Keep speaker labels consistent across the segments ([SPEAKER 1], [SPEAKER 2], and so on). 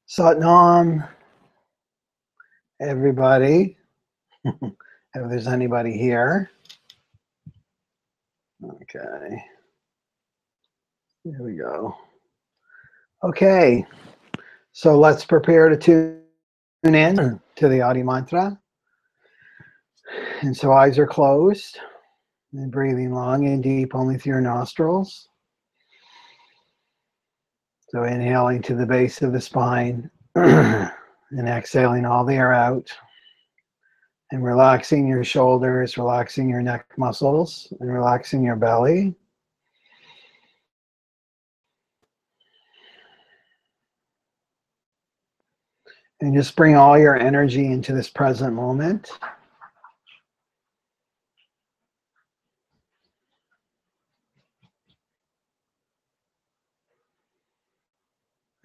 [SPEAKER 1] Satnam, everybody. If there's anybody here. Okay. Here we go. Okay. So let's prepare to tune in to the Adi mantra. And so eyes are closed and breathing long and deep only through your nostrils. So inhaling to the base of the spine and exhaling all the air out. And relaxing your shoulders, relaxing your neck muscles, and relaxing your belly. And just bring all your energy into this present moment.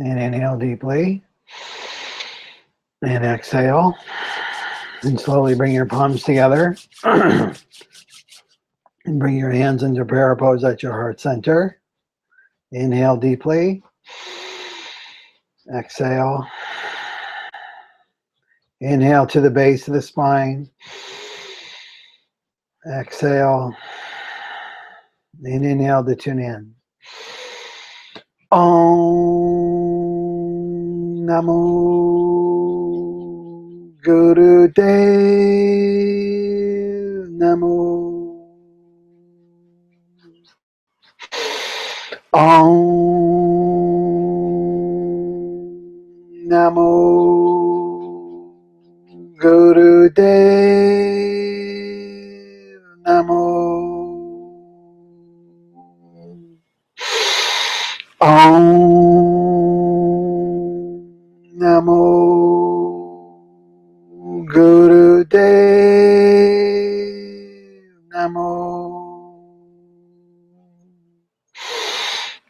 [SPEAKER 1] And inhale deeply. And exhale. And slowly bring your palms together. And bring your hands into prayer pose at your heart center. Inhale deeply. Exhale. Inhale to the base of the spine. Exhale. And inhale to tune in. Om Namo Guru Dev Namo. Om Namo Guru Dev Namo. Om Namo Guru Dev Namo.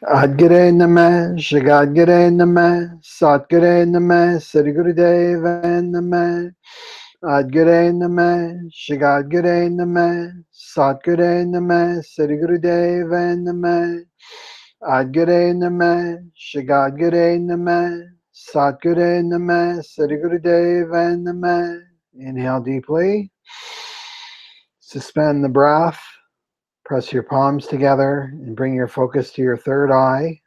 [SPEAKER 1] Adgare Namah, Shagadgare Namah, Satgare Namah, Sadguru Deva Namah. Adgare Namah, Shagadgare Namah, Satgare Namah, Sadguru Deva Namah. Adgare Namah, Shagadgare Namah, Satgare Namah, Sadguru Deva Namah. Inhale deeply. Suspend the breath. Press your palms together and bring your focus to your third eye,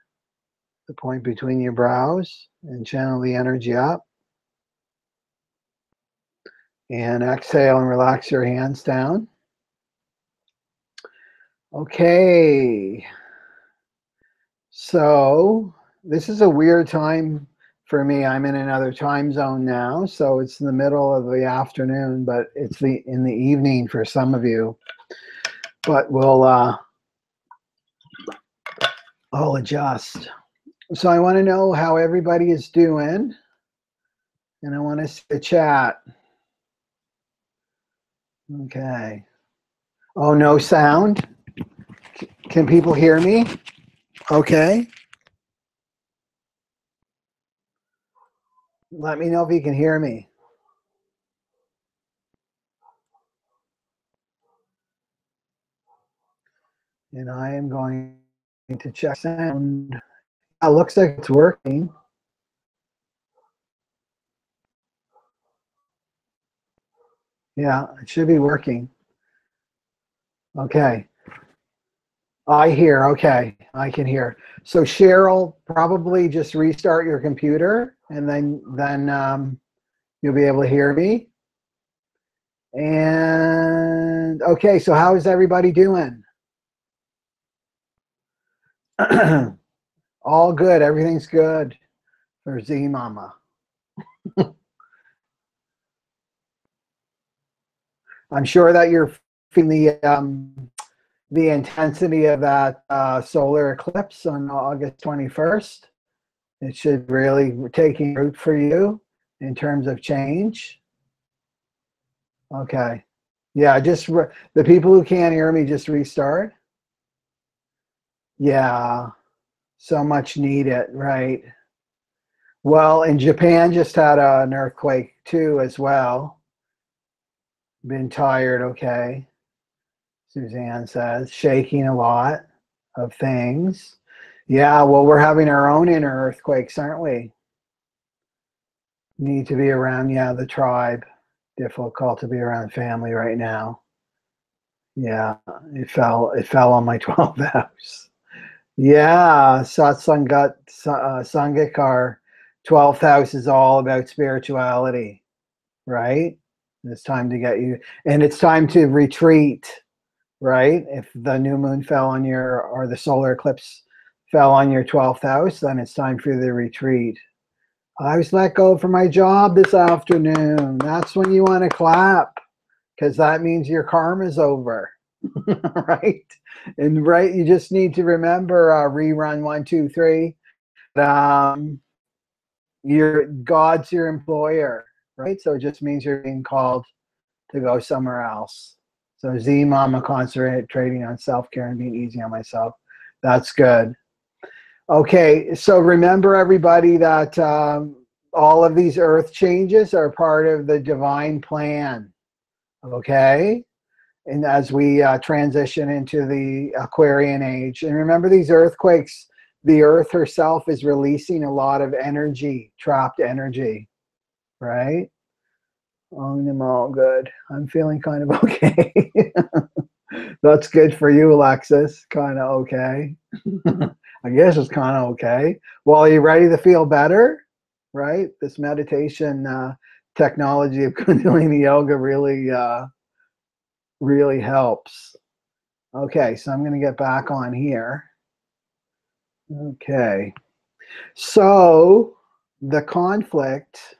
[SPEAKER 1] the point between your brows, and channel the energy up. And exhale and relax your hands down. Okay. So this is a weird time for me. I'm in another time zone now, so it's in the middle of the afternoon, but it's in the evening for some of you. But I'll adjust. So I want to know how everybody is doing, and I want to see the chat. Okay. Oh, no sound? Can people hear me? Okay. Let me know if you can hear me. And I am going to check sound. It looks like it's working. Yeah, it should be working. Okay. I hear. Okay, I can hear. So Cheryl, probably just restart your computer, and then you'll be able to hear me. And okay, so how is everybody doing? All good. Everything's good for Z Mama. I'm sure that you're feeling the intensity of that solar eclipse on August 21st. It should really be taking root for you in terms of change. Okay. Yeah, just the people who can't hear me, just restart. Yeah, so much needed, right? Well, and Japan just had an earthquake too as well. Been tired, okay. Suzanne says, shaking a lot of things. Yeah, well, we're having our own inner earthquakes, aren't we? Need to be around, yeah, the tribe. Difficult to be around family right now. Yeah, it fell on my 12th house. Yeah, Sangikar, 12th house is all about spirituality, right? It's time to get you, and it's time to retreat, right? If the new moon fell on your, or the solar eclipse fell on your 12th house, then it's time for the retreat. I was let go from my job this afternoon. That's when you want to clap, because that means your karma's over. Right? And right, you just need to remember rerun 1, 2, 3. God's your employer, right? So it just means you're being called to go somewhere else. So Z Mama concentrating on self-care and being easy on myself. That's good. Okay, so remember everybody that all of these earth changes are part of the divine plan. Okay? And as we transition into the Aquarian age. And remember these earthquakes, the earth herself is releasing a lot of energy, trapped energy, right? I'm all good. I'm feeling kind of okay. That's good for you, Alexis. Kind of okay. I guess it's kind of okay. Well, are you ready to feel better? Right? This meditation technology of Kundalini Yoga really helps. Okay, so I'm going to get back on here. Okay, so the conflict.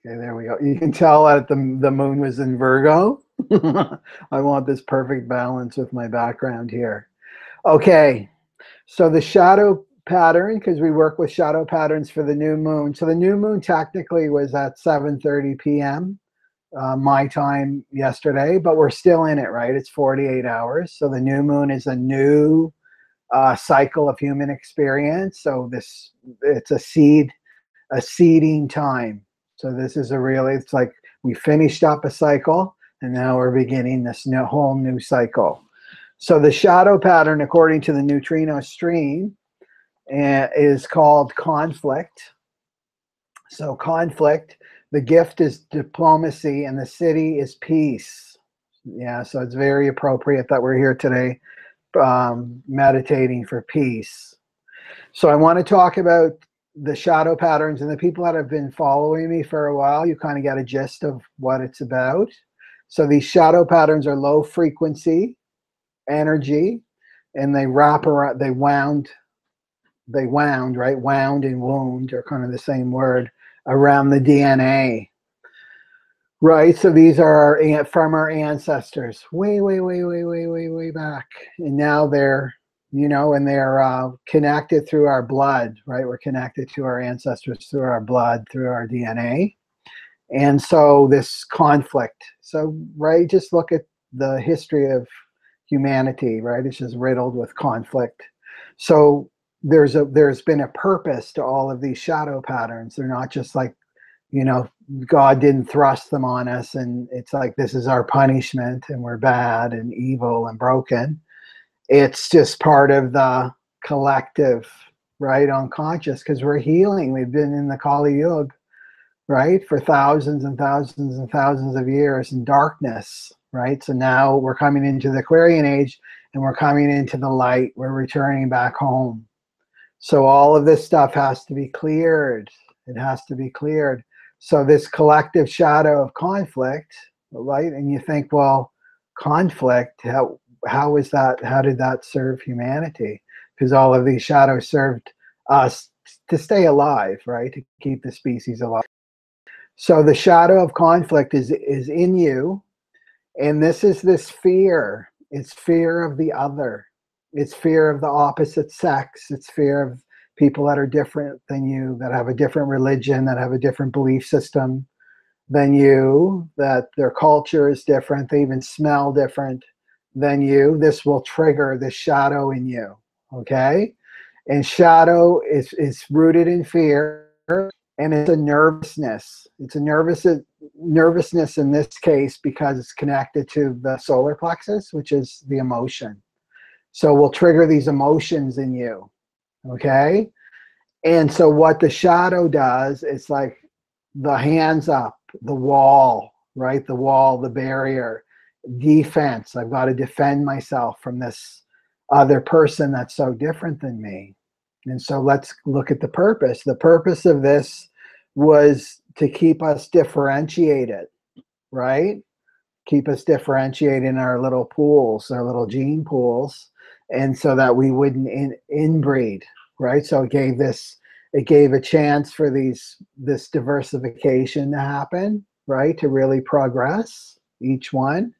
[SPEAKER 1] Okay, there we go. You can tell that the moon was in Virgo. I want this perfect balance with my background here. Okay, so the shadow pattern, because we work with shadow patterns for the new moon. So the new moon technically was at 7:30 p.m. My time yesterday, but we're still in it, right? It's 48 hours. So the new moon is a new cycle of human experience. So it's a seeding time. So this is it's like we finished up a cycle and now we're beginning this whole new cycle. So the shadow pattern, according to the neutrino stream, is called conflict. So conflict, the gift is diplomacy and the city is peace. Yeah, so it's very appropriate that we're here today meditating for peace. So I want to talk about the shadow patterns, and the people that have been following me for a while, you kind of get a gist of what it's about. So these shadow patterns are low frequency energy, and they wrap around, they wound, right? Wound and wound are kind of the same word, around the DNA. Right, so these are from our ancestors, way back, and now they're, and they're connected through our blood, right? We're connected to our ancestors through our blood, through our DNA, and so this conflict. So, right, just look at the history of humanity, right? It's just riddled with conflict. So there's been a purpose to all of these shadow patterns. They're not just like, God didn't thrust them on us and it's like this is our punishment and we're bad and evil and broken. It's just part of the collective, right, unconscious, because we're healing. We've been in the Kali Yuga, right, for thousands and thousands and thousands of years in darkness, right? So now we're coming into the Aquarian age and we're coming into the light. We're returning back home. So all of this stuff has to be cleared. It has to be cleared. So this collective shadow of conflict, right? And you think, well, conflict, how is that? How did that serve humanity? Because all of these shadows served us to stay alive, right? To keep the species alive. So the shadow of conflict is in you, and this is this fear. It's fear of the other. It's fear of the opposite sex. It's fear of people that are different than you, that have a different religion, that have a different belief system than you, that their culture is different, they even smell different than you. This will trigger the shadow in you, okay? And shadow is rooted in fear, and it's a nervousness. It's a nervousness in this case because it's connected to the solar plexus, which is the emotion. So we'll trigger these emotions in you, okay? And so what the shadow does, it's like the hands up, the wall, right? The wall, the barrier, defense. I've got to defend myself from this other person that's so different than me. And so let's look at the purpose. The purpose of this was to keep us differentiated, right? Keep us differentiated in our little pools, our little gene pools, and so that we wouldn't inbreed, right? So it gave a chance for this diversification to happen, right? To really progress each one.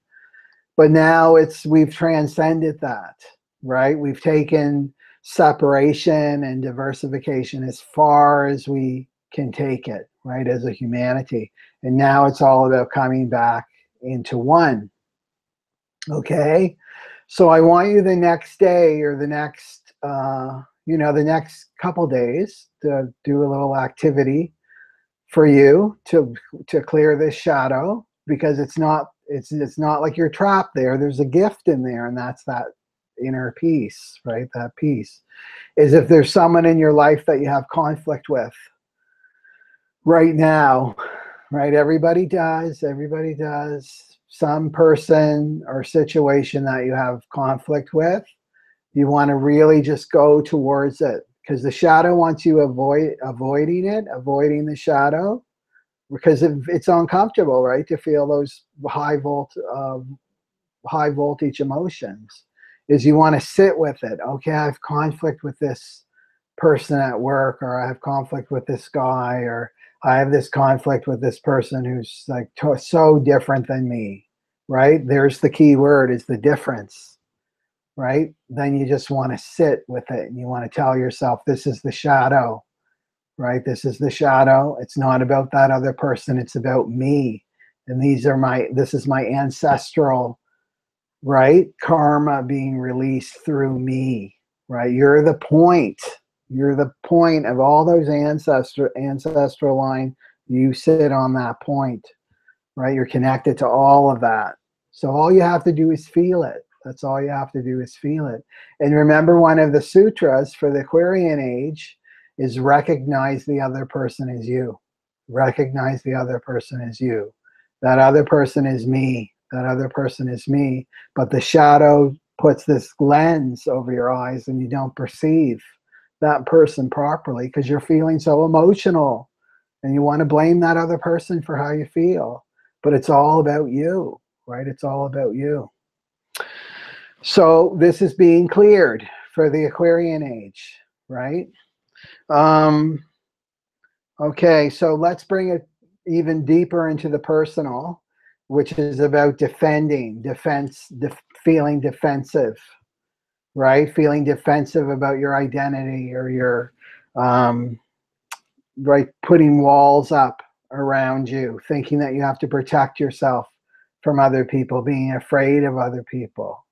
[SPEAKER 1] But now we've transcended that, right? We've taken separation and diversification as far as we can take it, right? As a humanity. And now it's all about coming back into one. Okay. So I want you the next day or the next, the next couple days to do a little activity for you to clear this shadow, because it's not like you're trapped there. There's a gift in there, and that's that inner peace, right? That peace is if there's someone in your life that you have conflict with right now, right? Everybody does. Some person or situation that you have conflict with, you want to really just go towards it, because the shadow wants you avoiding the shadow, because it's uncomfortable, right? To feel those high voltage emotions. Is you want to sit with it. Okay, I have conflict with this person at work, or I have conflict with this guy, or I have this conflict with this person who's like so different than me, right? There's the key word, is the difference, right? Then you just want to sit with it, and you want to tell yourself, this is the shadow, right? This is the shadow. It's not about that other person. It's about me. And this is my ancestral, right? Karma being released through me, right? You're the point. You're the point of all those ancestral line. You sit on that point, right? You're connected to all of that. So all you have to do is feel it. That's all you have to do is feel it. And remember, one of the sutras for the Aquarian age is recognize the other person as you. Recognize the other person as you. That other person is me. That other person is me. But the shadow puts this lens over your eyes, and you don't perceive that person properly because you're feeling so emotional, and you want to blame that other person for how you feel. But it's all about you, right? It's all about you. So this is being cleared for the Aquarian age, right? Okay, so let's bring it even deeper into the personal, which is about feeling defensive, right? Feeling defensive about your identity, or your, right, putting walls up around you, thinking that you have to protect yourself from other people, being afraid of other people,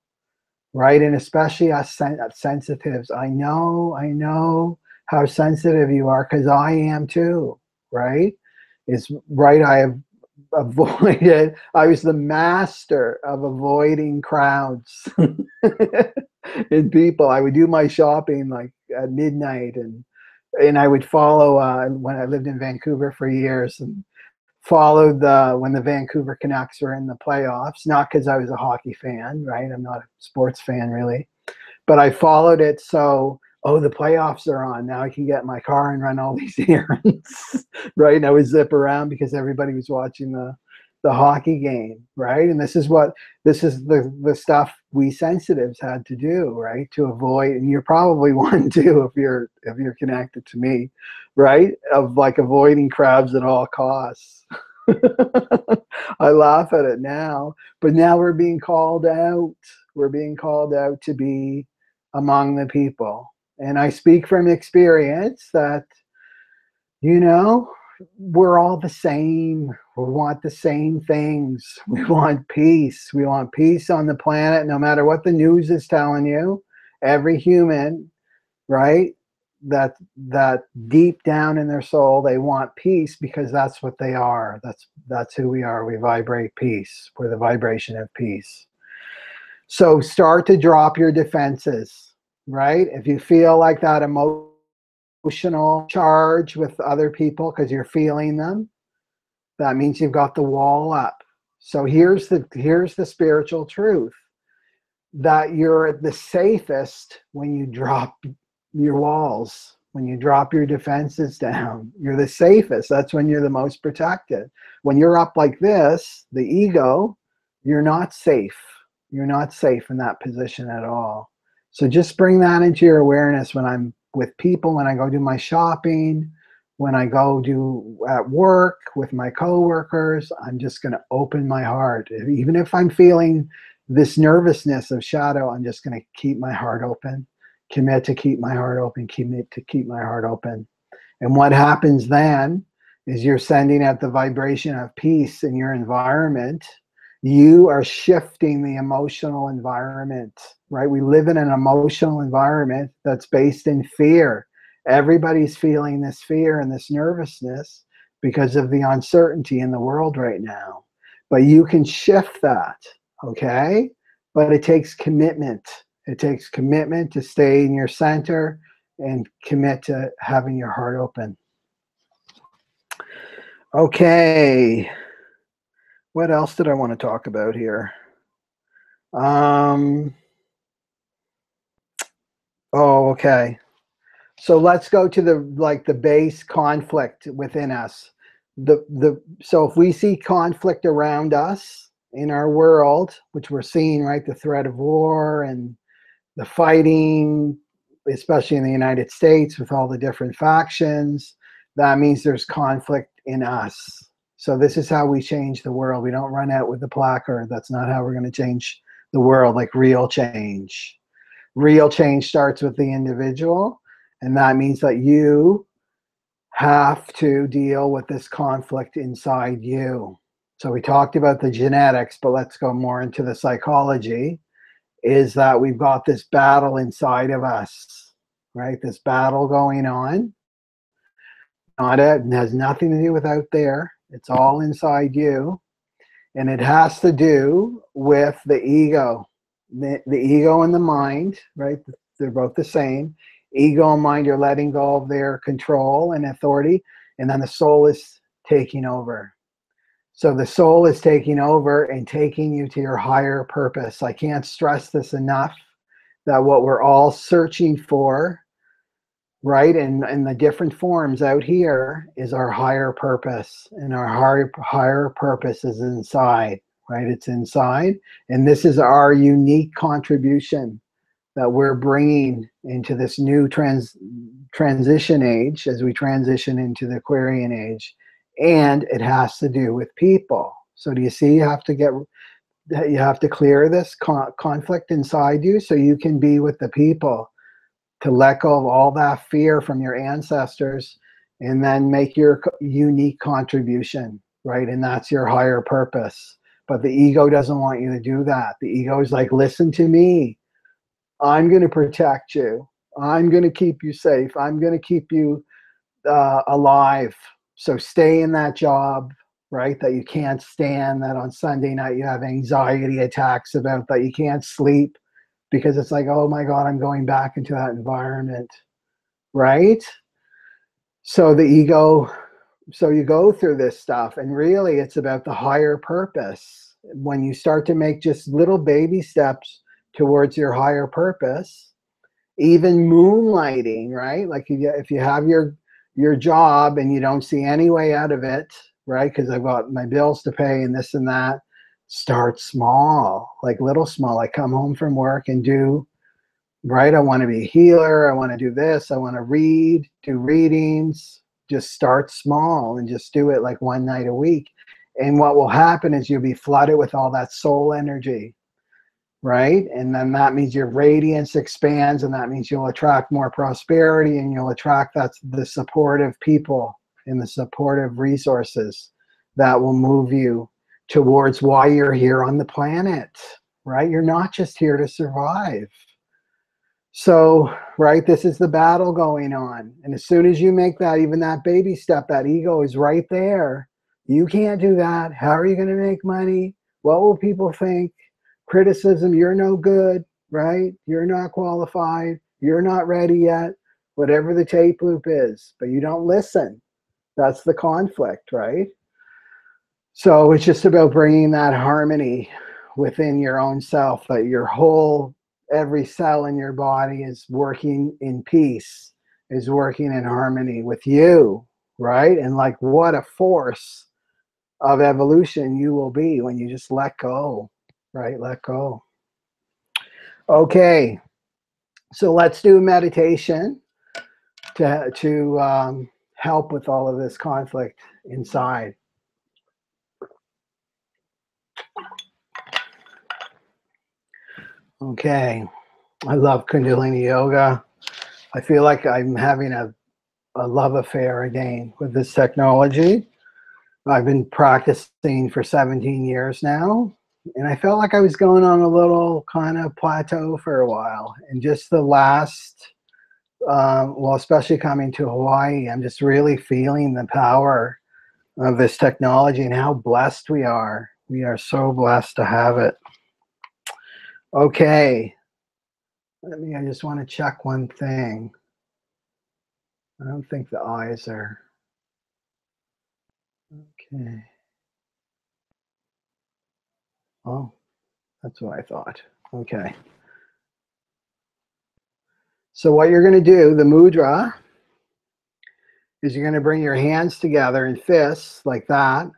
[SPEAKER 1] right? And especially us sensitives. I know how sensitive you are, because I am too, right? It's right. I have avoided, I was the master of avoiding crowds and people. I would do my shopping like at midnight, and I would follow, when I lived in Vancouver for years, and followed when the Vancouver Canucks were in the playoffs, not because I was a hockey fan, right? I'm not a sports fan really, but I followed it. So, oh, the playoffs are on. Now I can get in my car and run all these errands, right? And I would zip around because everybody was watching the hockey game, right? And this is the stuff we sensitives had to do, right? To avoid, and you're probably one too if you're connected to me, right? Of like avoiding crowds at all costs. I laugh at it now, but now we're being called out. We're being called out to be among the people. And I speak from experience that, we're all the same. We want the same things. We want peace. We want peace on the planet, no matter what the news is telling you. Every human, right? That deep down in their soul, they want peace, because that's what they are. That's who we are. We vibrate peace. We're the vibration of peace. So start to drop your defenses, right? If you feel like that emotion emotional charge with other people because you're feeling them, that means you've got the wall up. So here's the spiritual truth, that you're at the safest when you drop your walls, when you drop your defenses down. You're the safest. That's when you're the most protected. When you're up like this, the ego, you're not safe. You're not safe in that position at all. So just bring that into your awareness when I'm with people, when I go do my shopping, when I go do at work with my coworkers. I'm just going to open my heart. Even if I'm feeling this nervousness of shadow, I'm just going to keep my heart open, commit to keep my heart open, commit to keep my heart open. And what happens then is you're sending out the vibration of peace in your environment. You are shifting the emotional environment, right? We live in an emotional environment that's based in fear. Everybody's feeling this fear and this nervousness because of the uncertainty in the world right now. But you can shift that, okay? But it takes commitment. It takes commitment to stay in your center and commit to having your heart open. Okay. What else did I want to talk about here? Oh, okay. So let's go to the base conflict within us. So if we see conflict around us in our world, which we're seeing, right, the threat of war and the fighting, especially in the United States with all the different factions, that means there's conflict in us. So this is how we change the world. We don't run out with the placard. That's not how we're going to change the world, like real change. Real change starts with the individual, and that means that you have to deal with this conflict inside you. So we talked about the genetics, but let's go more into the psychology, is that we've got this battle inside of us, right? This battle going on. It has nothing to do with out there. It's all inside you. And it has to do with the ego. The ego and the mind, right? They're both the same. Ego and mind are letting go of their control and authority, and then the soul is taking over. So the soul is taking over and taking you to your higher purpose. I can't stress this enough, that what we're all searching for, right, in the different forms out here, is our higher purpose. And our higher purpose is inside, right? It's inside. And this is our unique contribution that we're bringing into this new transition age, as we transition into the Aquarian age. And it has to do with people. So do you see, you have to clear this conflict inside you so you can be with the people, to let go of all that fear from your ancestors and then make your unique contribution, right? And that's your higher purpose. But the ego doesn't want you to do that. The ego is like, listen to me. I'm going to protect you. I'm going to keep you safe. I'm going to keep you alive. So stay in that job, right, that you can't stand, that on Sunday night you have anxiety attacks about, that you can't sleep because it's like, oh my God, I'm going back into that environment, right? So the ego, so you go through this stuff, and really it's about the higher purpose. When you start to make just little baby steps towards your higher purpose, even moonlighting, right? Like if you have your job and you don't see any way out of it, right? Because I've got my bills to pay and this and that. Start small, like little small. I come home from work and do, right? I want to be a healer. I want to do this. I want to do readings. Just start small and just do it like one night a week. And what will happen is you'll be flooded with all that soul energy, right? And then that means your radiance expands, and that means you'll attract more prosperity, and you'll attract the supportive people and the supportive resources that will move you towards why you're here on the planet, right? You're not just here to survive. So, right, this is the battle going on. And as soon as you make that, even that baby step, that ego is right there. You can't do that. How are you going to make money? What will people think? Criticism, you're no good, right? You're not qualified. You're not ready yet. whatever the tape loop is, but you don't listen. That's the conflict, right? So it's just about bringing that harmony within your own self, that your whole, every cell in your body is working in peace, is working in harmony with you, right? And like, what a force of evolution you will be when you just let go, right? Let go. Okay, so let's do meditation to help with all of this conflict inside. Okay, I love Kundalini Yoga. I feel like I'm having a love affair again with this technology. I've been practicing for 17 years now, and I felt like I was going on a little kind of plateau for a while. And just the last, well, especially coming to Hawaii, I'm just really feeling the power of this technology and how blessed we are. We are so blessed to have it. Okay. I just want to check one thing. I don't think the eyes are okay. Oh, that's what I thought. Okay. So what you're going to do, the mudra, is you're going to bring your hands together in fists like that.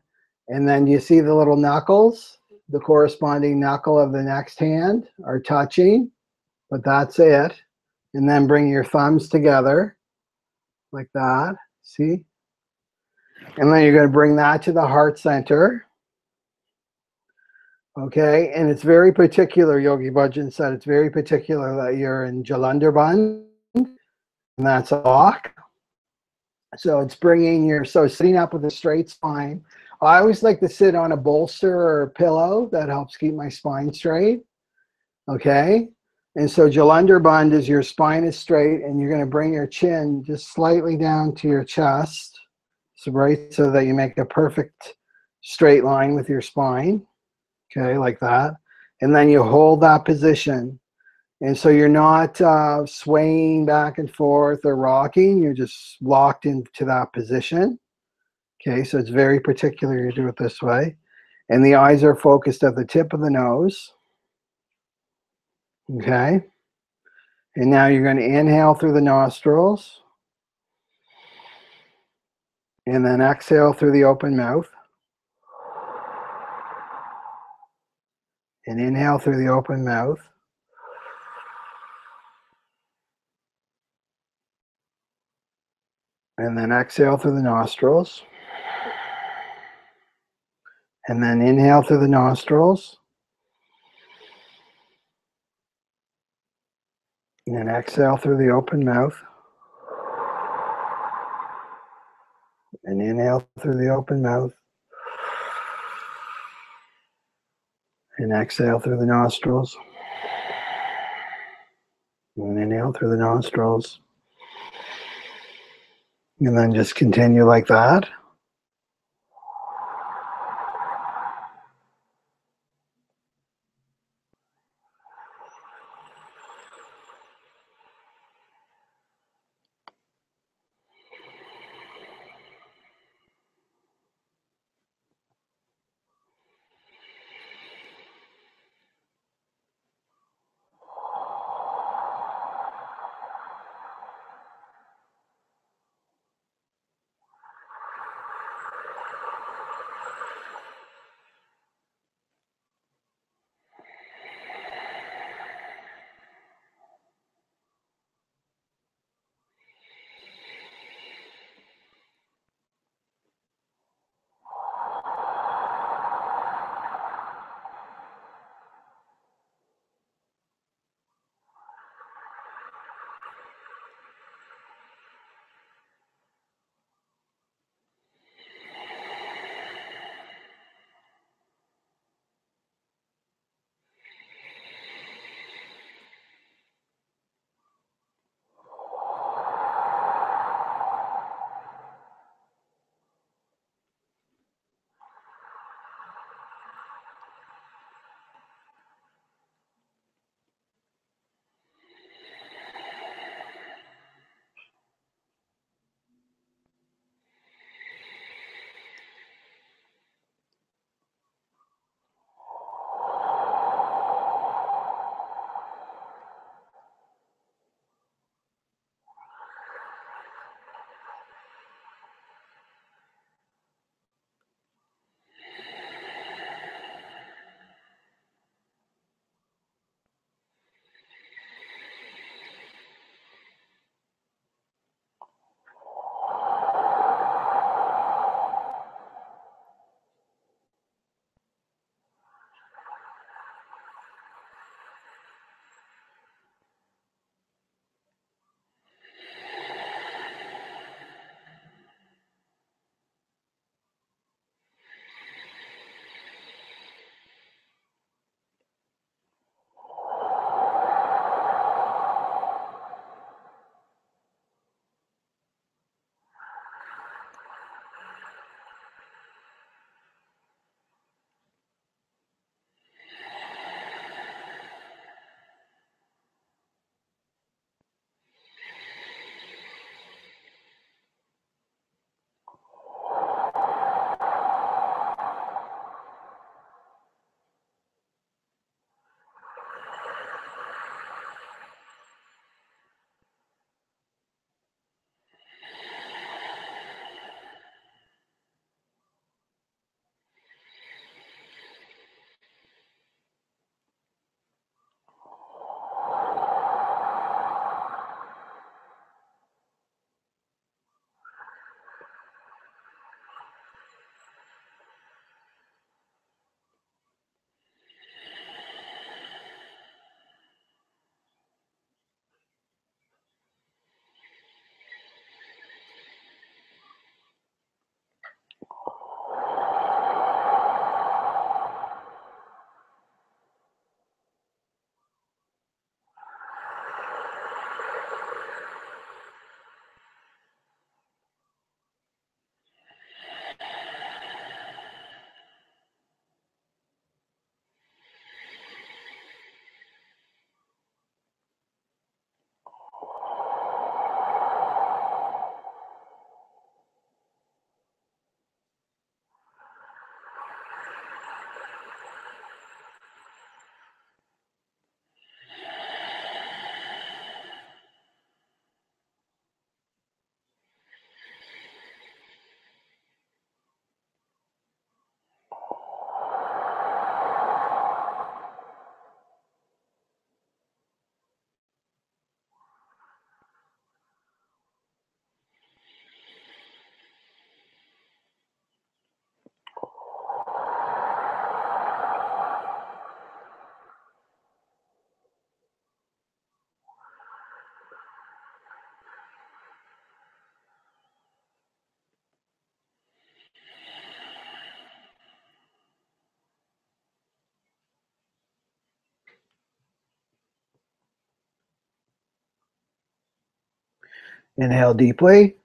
[SPEAKER 1] And then you see the little knuckles, the corresponding knuckle of the next hand are touching, but that's it. And then bring your thumbs together like that. See? And then you're going to bring that to the heart center. Okay, and it's very particular, Yogi Bhajan said, it's very particular that you're in Jalandhar Bandh, and that's a lock. So it's bringing your, so sitting up with a straight spine. I always like to sit on a bolster or a pillow. That helps keep my spine straight. Okay, and so Jalandhar Bandh is your spine is straight, and you're going to bring your chin just slightly down to your chest, so right, so that you make a perfect straight line with your spine. Okay, like that. And then you hold that position. And so you're not swaying back and forth or rocking. You're just locked into that position. Okay, so it's very particular you do it this way. And the eyes are focused at the tip of the nose. Okay. And now you're going to inhale through the nostrils. And then exhale through the open mouth. And inhale through the open mouth. And then exhale through the nostrils. And then inhale through the nostrils. And then exhale through the open mouth. And inhale through the open mouth. And exhale through the nostrils. And inhale through the nostrils. And then just continue like that. Inhale deeply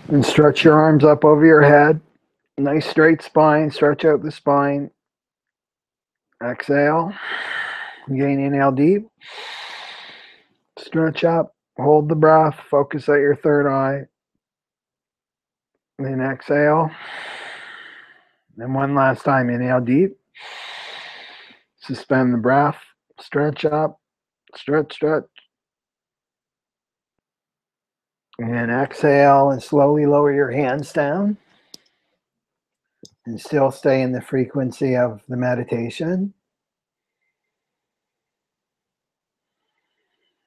[SPEAKER 1] and stretch your arms up over your head. Nice straight spine. Stretch out the spine. Exhale. Again, inhale deep. Stretch up. Hold the breath. Focus at your third eye. Then exhale. And one last time. Inhale deep. Suspend the breath. Stretch up. Stretch, stretch. And exhale and slowly lower your hands down. And still stay in the frequency of the meditation.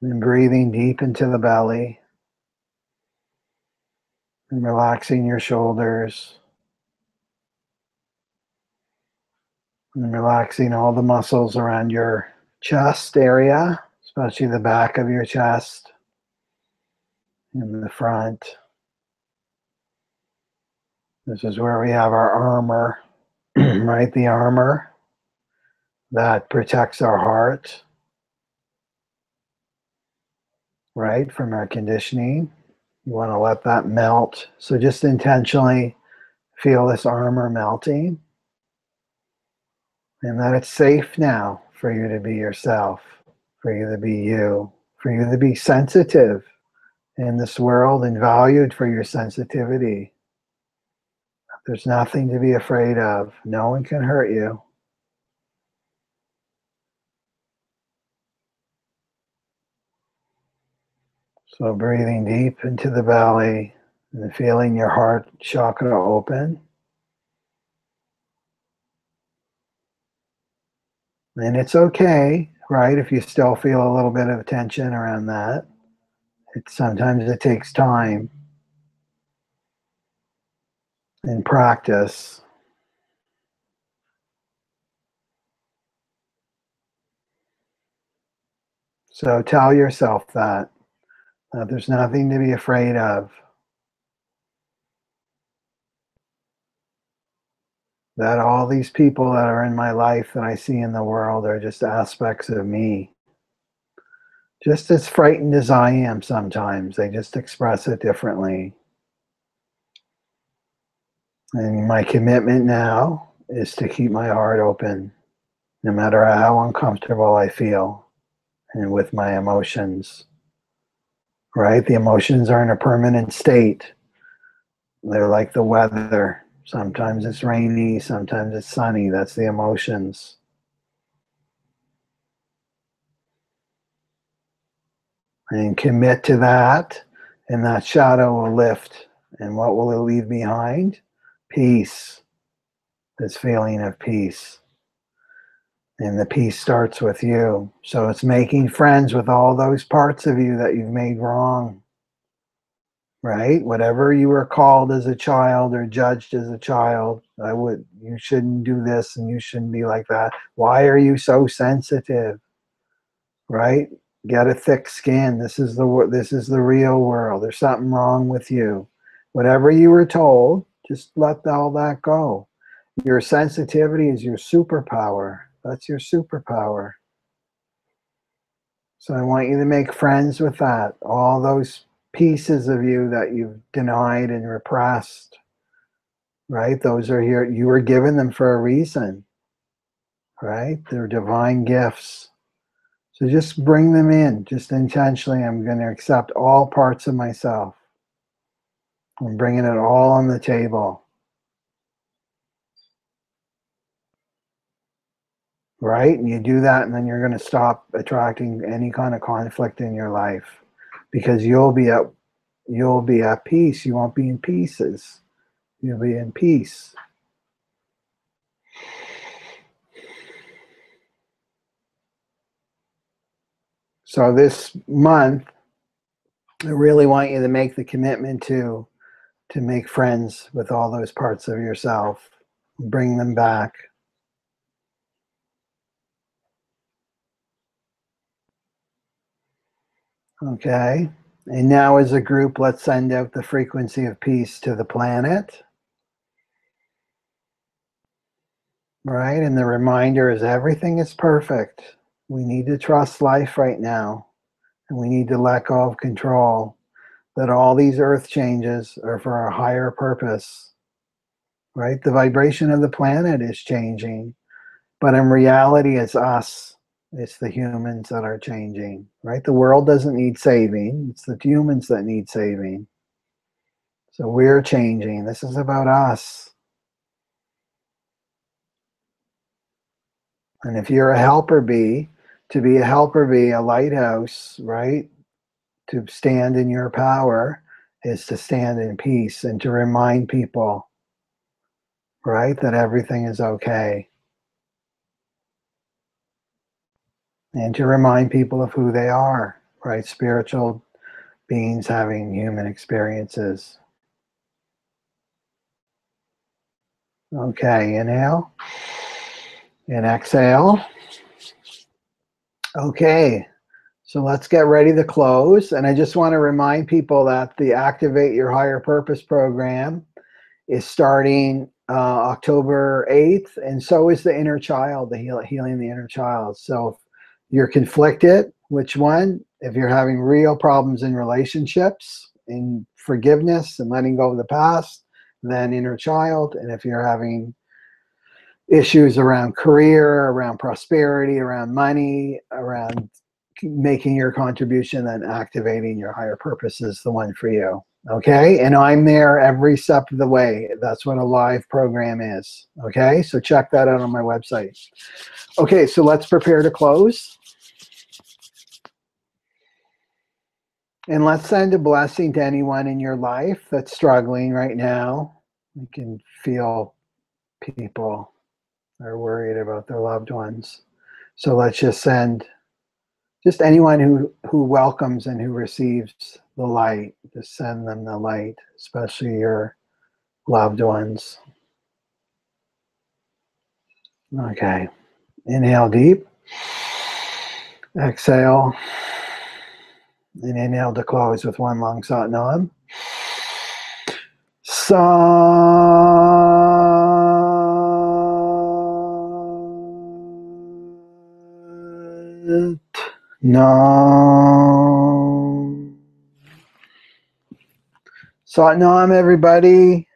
[SPEAKER 1] And breathing deep into the belly. And relaxing your shoulders. And relaxing all the muscles around your chest area, especially the back of your chest and the front. This is where we have our armor, right? The armor that protects our heart, right? From our conditioning. You want to let that melt. So just intentionally feel this armor melting. And that it's safe now for you to be yourself, for you to be you, for you to be sensitive in this world and valued for your sensitivity. There's nothing to be afraid of. No one can hurt you. So breathing deep into the belly and feeling your heart chakra open. And it's okay, right, if you still feel a little bit of tension around that. Sometimes it takes time and practice. So tell yourself that there's nothing to be afraid of. That all these people that are in my life that I see in the world are just aspects of me. Just as frightened as I am sometimes, they just express it differently. And my commitment now is to keep my heart open, no matter how uncomfortable I feel, and with my emotions. Right? The emotions are in a permanent state. They're like the weather. Sometimes it's rainy, sometimes it's sunny. That's the emotions. And commit to that, and that shadow will lift. And what will it leave behind? Peace. This feeling of peace. And the peace starts with you. So it's making friends with all those parts of you that you've made wrong. Right? Whatever you were called as a child or judged as a child, you shouldn't do this and you shouldn't be like that. Why are you so sensitive? Right? Get a thick skin. This is the real world. There's something wrong with you. Whatever you were told, just let all that go. Your sensitivity is your superpower. That's your superpower. So I want you to make friends with that. All those pieces of you that you've denied and repressed, right? Those are here. You were given them for a reason, right? They're divine gifts. So just bring them in, just intentionally. I'm going to accept all parts of myself. I'm bringing it all on the table. Right? And you do that, and then you're going to stop attracting any kind of conflict in your life, because you'll be at peace. You won't be in pieces. You'll be in peace. So this month, I really want you to make the commitment to make friends with all those parts of yourself. Bring them back. Okay. And now as a group, let's send out the frequency of peace to the planet. Right? And the reminder is everything is perfect. We need to trust life right now. And we need to let go of control. that all these earth changes are for a higher purpose, right? The vibration of the planet is changing, but in reality, it's us. It's the humans that are changing, right? The world doesn't need saving. It's the humans that need saving. So we're changing. This is about us. And if you're a helper bee, to be a helper bee, a lighthouse, right? To stand in your power is to stand in peace and to remind people, right, that everything is okay. And to remind people of who they are, right? Spiritual beings having human experiences. Okay, inhale and exhale. Okay, so let's get ready to close. And I just want to remind people that the Activate Your Higher Purpose program is starting October 8th, and so is the inner child, the healing the inner child. So if you're conflicted, which one? If you're having real problems in relationships, in forgiveness and letting go of the past, then inner child. And if you're having issues around career, around prosperity, around money, around making your contribution, then activating your higher purpose is the one for you. Okay, and I'm there every step of the way. That's what a live program is. Okay, so check that out on my website. Okay, so let's prepare to close. And let's send a blessing to anyone in your life that's struggling right now. You can feel people are worried about their loved ones. So let's just send just anyone who welcomes and who receives the light, just send them the light, especially your loved ones. Okay, inhale deep, exhale, and inhale to close with one long Sat Nam. Sat Nam. Sat Nam, everybody.